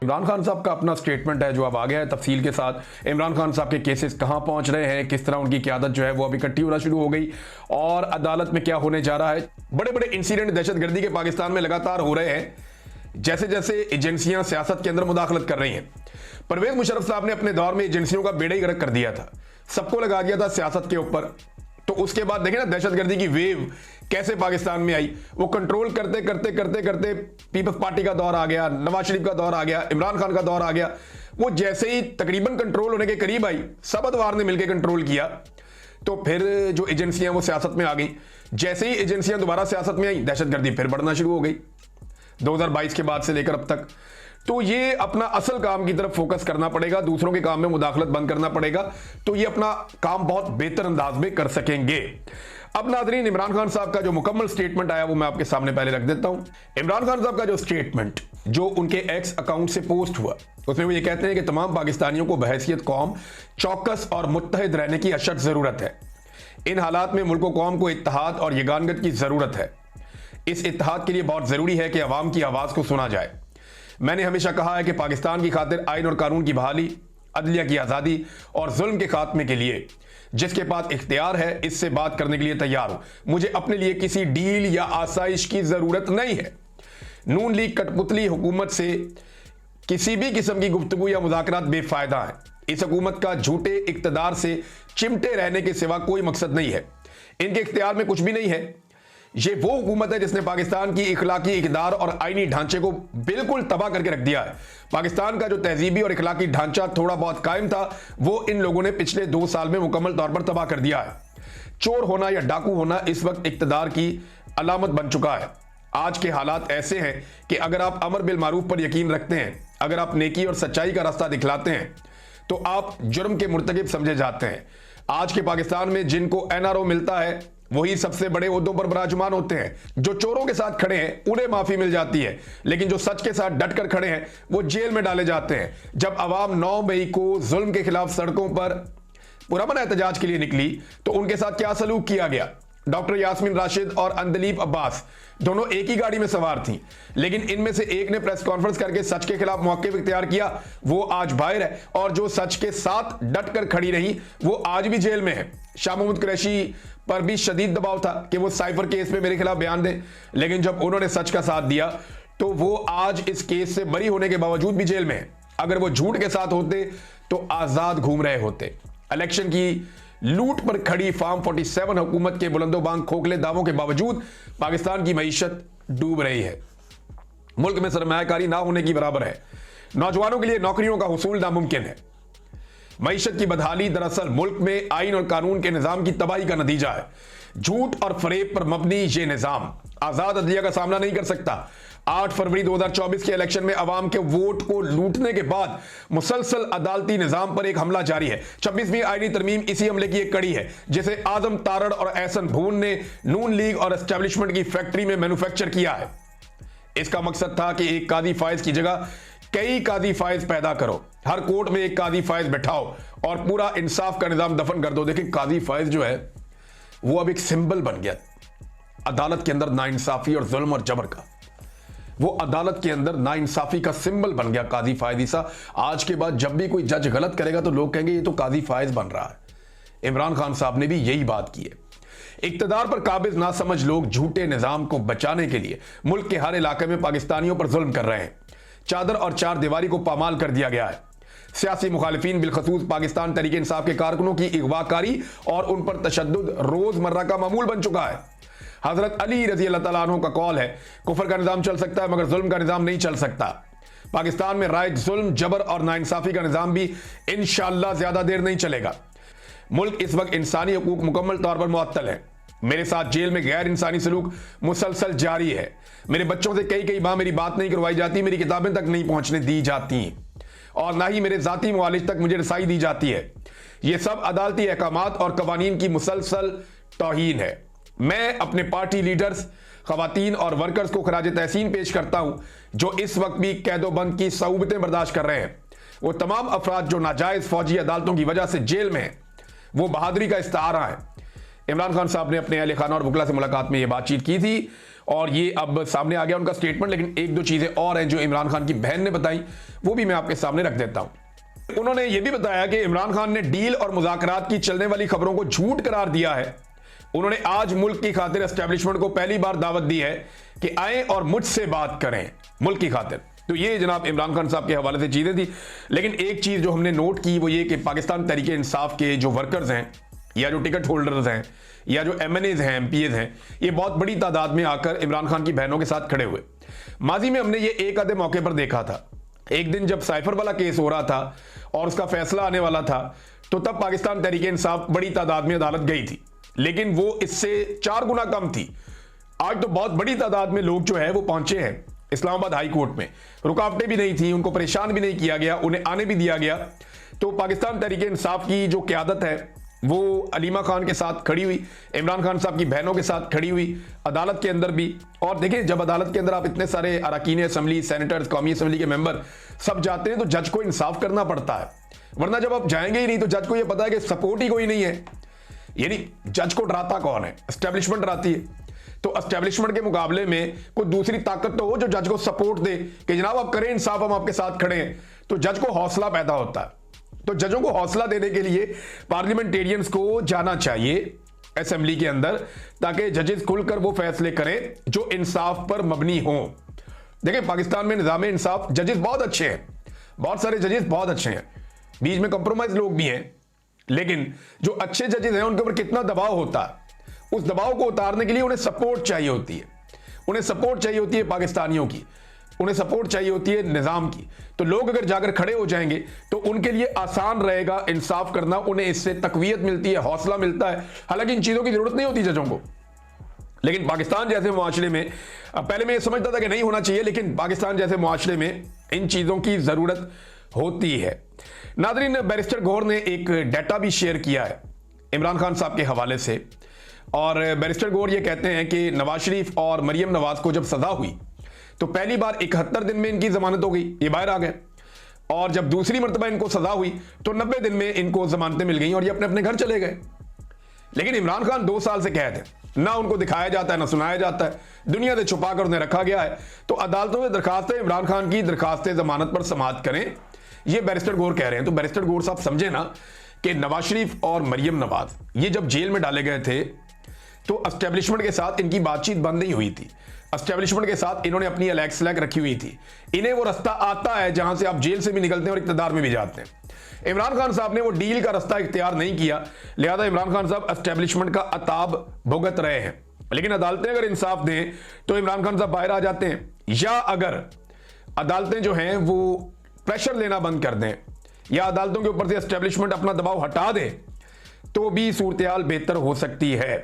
इमरान खान साहब का अपना स्टेटमेंट है जो अब आ गया है तफसील के साथ। इमरान खान साहब के केसेस कहां पहुंच रहे हैं, किस तरह उनकी क़यादत जो है वो अब इकट्ठी होना शुरू हो गई और अदालत में क्या होने जा रहा है। बड़े बड़े इंसिडेंट दहशतगर्दी के पाकिस्तान में लगातार हो रहे हैं जैसे जैसे एजेंसियां सियासत के अंदर मुदाखलत कर रही हैं। परवेज मुशर्रफ साहब ने अपने दौर में एजेंसियों का बेड़ा ही गर्क कर दिया था, सबको लगा दिया था सियासत के ऊपर। तो उसके बाद देखें ना दहशतगर्दी की वेव कैसे पाकिस्तान में आई। वो कंट्रोल करते करते करते करते पीपल्स पार्टी का दौर आ गया, नवाज शरीफ का दौर आ गया, इमरान खान का दौर आ गया। वो जैसे ही तकरीबन कंट्रोल होने के करीब आई, सब अदवार ने मिलकर कंट्रोल किया, तो फिर जो एजेंसियां वो सियासत में आ गई। जैसे ही एजेंसियां दोबारा सियासत में आई, दहशतगर्दी फिर बढ़ना शुरू हो गई 2022 के बाद से लेकर अब तक। तो ये अपना असल काम की तरफ फोकस करना पड़ेगा, दूसरों के काम में मुदाखलत बंद करना पड़ेगा, तो ये अपना काम बहुत बेहतर अंदाज में कर सकेंगे। अब नाज़रीन, इमरान खान साहब का जो मुकम्मल स्टेटमेंट आया वो मैं आपके सामने पहले रख देता हूं। इमरान खान साहब का जो स्टेटमेंट जो उनके एक्स अकाउंट से पोस्ट हुआ, उसमें वो ये कहते हैं कि तमाम पाकिस्तानियों को बहैसियत कौम चौकस और मुत्तहिद रहने की अशद जरूरत है। इन हालात में मुल्क कौम को इत्तेहाद और यगानगत की जरूरत है। इस इत्तेहाद के लिए बहुत जरूरी है कि अवाम की आवाज को सुना जाए। मैंने हमेशा कहा है कि पाकिस्तान की खातिर आइन और कानून की बहाली, अदलिया की आज़ादी और जुल्म के खात्मे के लिए जिसके पास इख्तियार है, इससे बात करने के लिए तैयार हूं। मुझे अपने लिए किसी डील या आसाइश की जरूरत नहीं है। नून लीग कठपुतली हुकूमत से किसी भी किस्म की गुफ्तगू या मुज़ाकरात बेफायदा है। इस हुकूमत का झूठे इक्तदार से चिमटे रहने के सिवा कोई मकसद नहीं है। इनके इख्तियार में कुछ भी नहीं है। ये वो हुकूमत है जिसने पाकिस्तान की इखलाकी इकदार और आईनी ढांचे को बिल्कुल तबाह करके रख दिया है। पाकिस्तान का जो तहजीबी और इखलाकी ढांचा थोड़ा बहुत कायम था, वो इन लोगों ने पिछले 2 साल में मुकम्मल तौर पर तबाह कर दिया है। चोर होना या डाकू होना इस वक्त इक्तदार की अलामत बन चुका है। आज के हालात ऐसे हैं कि अगर आप अमर बिल मारूफ पर यकीन रखते हैं, अगर आप नेकी और सच्चाई का रास्ता दिखलाते हैं, तो आप जुर्म के मुर्तकिब समझे जाते हैं। आज के पाकिस्तान में जिनको एनआरओ मिलता है वही सबसे बड़े ओहदों पर विराजमान होते हैं। जो चोरों के साथ खड़े हैं उन्हें माफी मिल जाती है, लेकिन जो सच के साथ डट कर खड़े हैं वो जेल में डाले जाते हैं। जब अवाम 9 मई को जुल्म के खिलाफ सड़कों पर पुरअमन एहतजाज के लिए निकली तो उनके साथ क्या सलूक किया गया। डॉक्टर यास्मीन राशिद और अंदलीब अब्बास दोनों एक ही गाड़ी में सवार थी, लेकिन इनमें से एक ने प्रेस कॉन्फ्रेंस करके सच के खिलाफ मौक़िफ़ इख्तियार किया, वो आज बाहर है, और जो सच के साथ डट कर खड़ी रही वो आज भी जेल में है। शाह महमूद कुरैशी पर भी शदीद दबाव था कि वो साइफर केस में मेरे खिलाफ बयान दें, लेकिन जब उन्होंने सच का साथ दिया तो वो आज इस केस से बरी होने के बावजूद भी जेल में है। अगर वो झूठ के साथ होते तो आजाद घूम रहे होते। इलेक्शन की लूट पर खड़ी फार्म 47 हुकूमत के बुलंदोबांग खोखले दावों के बावजूद पाकिस्तान की मईशत डूब रही है। मुल्क में सरमायाकारी ना होने की बराबर है। नौजवानों के लिए नौकरियों का हुसूल नामुमकिन है। मईशत की बदहाली दरअसल मुल्क में आइन और कानून के निजाम की तबाही का नतीजा है। झूठ और फरेब पर मबनी ये निजाम आजाद अदलिया का सामना नहीं कर सकता। 8 फरवरी 2024 के इलेक्शन में अवाम के वोट को लूटने के बाद मुसलसल अदालती निजाम पर एक हमला जारी है। 26वीं आईनी तरमीम इसी हमले की एक कड़ी है, जिसे आजम तारड़ और एहसन भून ने नून लीग और एस्टेब्लिशमेंट की फैक्ट्री में मैन्युफैक्चर किया है। इसका मकसद था कि एक काजी फायज की जगह कई काजी फायज पैदा करो, हर कोर्ट में एक काजी फायज बैठाओ और पूरा इंसाफ का निजाम दफन कर दो। देखिए, काजी फायज जो है वो अब एक सिंबल बन गया अदालत के अंदर नाइंसाफी और जुल्म और जबर का। वो अदालत के अंदर नाइंसाफी का सिंबल बन गया काजी फायज ईसा। आज के बाद जब भी कोई जज गलत करेगा तो लोग कहेंगे ये तो काजी फायज बन रहा है। इमरान खान साहब ने भी यही बात की है। इक्तदार पर काबिज ना समझ लोग झूठे निजाम को बचाने के लिए मुल्क के हर इलाके में पाकिस्तानियों पर जुल्म कर रहे हैं। चादर और चार दीवारी को पामाल कर दिया गया है। सियासी मुखालिफिन बिलखसूस पाकिस्तान तहरीक इंसाफ के कारकुनों की अगवाकारी और उन पर तशद्दुद रोजमर्रा का मामूल बन चुका है। हजरत अली रजी अल्लाह तआला अन्हु का कौल है, कुफर का निजाम चल सकता है मगर जुल्म का निजाम नहीं चल सकता। पाकिस्तान में राइज जुल्म जबर और नाइंसाफी का निजाम भी इंशाअल्लाह ज्यादा देर नहीं चलेगा। मुल्क इस वक्त इंसानी हकूक मुकम्मल तौर पर मुअत्तल है। मेरे साथ जेल में गैर इंसानी सलूक मुसलसल जारी है। मेरे बच्चों से कई बार मेरी बात नहीं करवाई जाती, मेरी किताबें तक नहीं पहुंचने दी जाती और ना ही मेरे जाती मुआलिज तक मुझे रसाई दी जाती है। यह सब अदालती अहकामात और कवानीन की मुसलसल तौहीन है। मैं अपने पार्टी लीडर्स, खवातीन और वर्कर्स को खराज तहसीन पेश करता हूं जो इस वक्त भी कैदोबंद की सऊबतें बर्दाश्त कर रहे हैं। वो तमाम अफराद जो नाजायज फौजी अदालतों की वजह से जेल में हैं, वो बहादुरी का इस्तारा है। इमरान खान साहब ने अपने अहल खाना और वकला से मुलाकात में यह बातचीत की थी और ये अब सामने आ गया उनका स्टेटमेंट। लेकिन एक दो चीजें और हैं जो इमरान खान की बहन ने बताई, वो भी मैं आपके सामने रख देता हूं। उन्होंने ये भी बताया कि इमरान खान ने डील और मुज़ाकरात की चलने वाली खबरों को झूठ करार दिया है। उन्होंने आज मुल्क की खातिर एस्टेब्लिशमेंट को पहली बार दावत दी है कि आए और मुझसे बात करें मुल्क की खातिर। तो ये जनाब इमरान खान साहब के हवाले से चीजें थी। लेकिन एक चीज जो हमने नोट की वो ये कि पाकिस्तान तहरीक इंसाफ के जो वर्कर्स हैं या जो टिकट होल्डर्स हैं या जो MNAs हैं, MPAs हैं, ये बहुत बड़ी तादाद में आकर इमरान खान की बहनों के साथ खड़े हुए। माजी में हमने ये एक आधे मौके पर देखा था। एक दिन जब साइफर वाला केस हो रहा था और उसका फैसला आने वाला था, तो तब पाकिस्तान तहरीक इंसाफ बड़ी तादाद में अदालत गई थी, लेकिन वो इससे 4 गुना कम थी। आज तो बहुत बड़ी तादाद में लोग जो है वो पहुंचे हैं इस्लामाबाद हाई कोर्ट में। रुकावटें भी नहीं थी, उनको परेशान भी नहीं किया गया, उन्हें आने भी दिया गया। तो पाकिस्तान तहरीक इंसाफ की जो क़यादत है वो अलीमा खान के साथ खड़ी हुई, इमरान खान साहब की बहनों के साथ खड़ी हुई अदालत के अंदर भी। और देखिए, जब अदालत के अंदर आप इतने सारे अरकान असम्बली, सेनेटर्स, कौमी असम्बली के मेंबर सब जाते हैं तो जज को इंसाफ करना पड़ता है। वरना जब आप जाएंगे ही नहीं तो जज को यह पता है कि सपोर्ट ही कोई नहीं है। यानी जज को डराता कौन है? एस्टेब्लिशमेंट डराती है। तो एस्टेब्लिशमेंट के मुकाबले में कोई दूसरी ताकत तो हो जो जज को सपोर्ट दे कि जनाब आप करें इंसाफ, हम आपके साथ खड़े हैं। तो जज को हौसला पैदा होता है। तो जजों को हौसला देने के लिए पार्लियामेंटेरियंस को जाना चाहिए असेंबली के अंदर, ताकि जजेस खुलकर वो फैसले करें जो इंसाफ पर मबनी हों। देखिए, पाकिस्तान में निज़ाम इंसाफ जजेस बहुत अच्छे हैं, बहुत सारे जजेस बहुत अच्छे हैं, बीच में कंप्रोमाइज लोग भी हैं, लेकिन जो अच्छे जजेस हैं उनके ऊपर कितना दबाव होता है, उस दबाव को उतारने के लिए उन्हें सपोर्ट चाहिए होती है। उन्हें सपोर्ट चाहिए होती है पाकिस्तानियों की, उन्हें सपोर्ट चाहिए होती है निज़ाम की। तो लोग अगर जाकर खड़े हो जाएंगे तो उनके लिए आसान रहेगा इंसाफ करना, उन्हें इससे तकवीयत मिलती है, हौसला मिलता है। हालांकि इन चीज़ों की जरूरत नहीं होती जजों को, लेकिन पाकिस्तान जैसे मुआशरे में, पहले मैं ये समझता था कि नहीं होना चाहिए, लेकिन पाकिस्तान जैसे मुआशरे में इन चीज़ों की ज़रूरत होती है। नाज़रीन, बैरिस्टर गौहर ने एक डाटा भी शेयर किया है इमरान खान साहब के हवाले से, और बैरिस्टर गौहर ये कहते हैं कि नवाज शरीफ और मरियम नवाज को जब सजा हुई तो पहली बार 71 दिन में इनकी जमानत हो गई, ये बाहर आ गए। और जब दूसरी मरतबा इनको सजा हुई तो 90 दिन में इनको जमानतें मिल गई और ये अपने अपने घर चले गए। लेकिन इमरान खान 2 साल से कैद है, ना उनको दिखाया जाता है ना सुनाया जाता है, दुनिया से छुपा कर उन्हें रखा गया है। तो अदालतों में दरखास्त है इमरान खान की दरखास्त जमानत पर समाअत करें, ये बैरिस्टर गौहर कह रहे हैं। तो बैरिस्टर गौहर साहब समझे ना कि नवाज शरीफ और मरियम नवाज ये जब जेल में डाले गए थे तो एस्टेब्लिशमेंट के साथ इनकी बातचीत बंद नहीं हुई थी। एस्टेब्लिशमेंट के साथ इन्होंने अपनी अलग स्लैग रखी हुई थी। इन्हें वो रास्ता आता है जहां से आप जेल से भी निकलते हैं और इक़्तिदार में भी जाते हैं। इमरान खान साहब ने वो डील का रास्ता इख्तियार नहीं किया, लिहाजा इमरान खान साहब एस्टेब्लिशमेंट का अताब भुगत रहे हैं। लेकिन अदालतें अगर इंसाफ दें तो इमरान खान साहब बाहर आ जाते हैं, या अगर अदालतें जो हैं वो प्रेशर लेना बंद कर दें या अदालतों के ऊपर से एस्टेब्लिशमेंट अपना दबाव हटा दे तो भी सूरत हाल बेहतर हो सकती है।